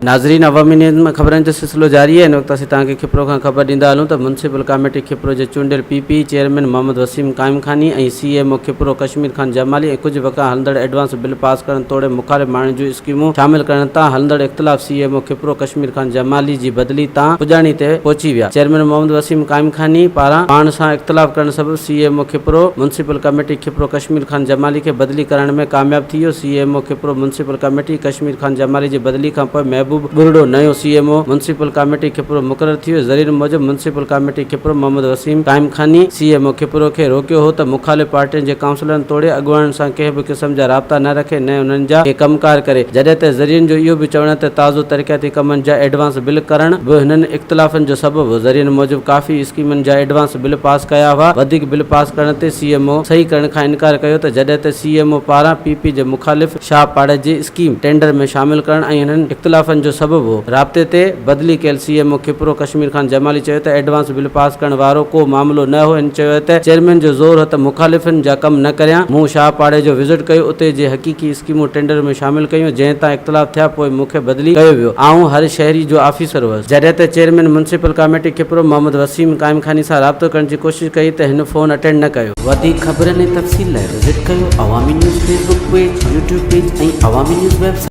नाज़रीन, अवामी न्यूज़ में खबरन जो सिलसिलो जारी है। इन वक्त असीं तव्हांखे खिपरो खां ख़बर ॾींदा हलूं त म्यूनसिपल कमेटी खिपरो जे चूंडियल पीपी चेयरमैन मोहम्मद वसीम क़ाइमखानी ऐं सीएमओ खिपरो क़शमीर खान जमाली ऐं कुझु वक़ा हलंदड़ एडवांस बिल पास करण तोड़े मुखालिफ़ माण्हुनि जूं स्कीमूं शामिल करण तां हलंदड़ इख़्तिलाफ़ सीएमओ खिपरो क़शमीर खान जमाली जी बदली तां पुॼाणी ते पहुची विया। चेयरमैन मोहम्मद वसीम क़ाइमखानी पारां पाण सां इख़्तिलाफ़ करण सबबि CMO Khipro municipal committee Khipro Kashmir Khan Jamali खे बदली करण में कामयाब थी वियो। CMO Khipro municipal committee Kashmir Khan Jamali जी बदली खां पोइ महबूब बुरड़ो नयो सीएमओ म्यूनसिपल कमेटी खिपरो मुक़रर थी वियो। ज़रीर मूजिब municipal committee Khipro Mohammad Waseem Qaimkhani CMO Khipro खे रोकियो हो त मुखालिफ़ पार्टियुनि जे काउंसलरनि तोड़े अॻुवाणनि सां कंहिं बि क़िस्म जा राब्ता न रखे, न उन्हनि जा कमकार करे। जॾहिं त ज़रियनि जो इहो बि चवण त ताज़ो तरक़ियाती कमनि जा एडवांस बिल करण बि हिननि इख़्तिलाफ़नि जो सबबु हो। ज़रियनि मूजिब काफ़ी स्कीमनि जा एडवांस बिल पास कया हुआ। वधीक बिल पास करण ते सीएमओ सही करण खां इनकार कयो त जॾहिं त सीएमओ पारां पीपी जे मुखालिफ़ शाह पाड़े जी स्कीम टेंडर में शामिल करण ऐं हिननि इख़्तिलाफ़नि जो सबबु हो। राब्ते ते बदली कयल सीएमओ खिपरो कश्मीर खान जमाली चयो त एडवांस बिल पास करण वारो को मामिलो न हो। हिन चयो त चेयरमैन जो ज़ोर हो त मुखालिफ़नि जा कम न करियां। मूं शाह पाड़े जो विज़िट कयो, उते जे हक़ीक़ी स्कीमूं टेंडर में शामिल कयूं, जंहिं तां इख़्तिलाफ़ थिया पोइ मूंखे बदली कयो वियो। आऊं हर शहरी जो ऑफिसर हुअसि। जॾहिं त chairman municipal committee Khipro Mohammad Waseem Qaimkhani सां राब्तो करण जी कोशिशि कई त हिन फ़ोन अटेंड न कयो। वधीक ख़बरनि ऐं तफ़सील लाइ विज़िट कयो अवामी news Facebook page, YouTube page ऐं अवामी न्यूज़ वेबसाइट।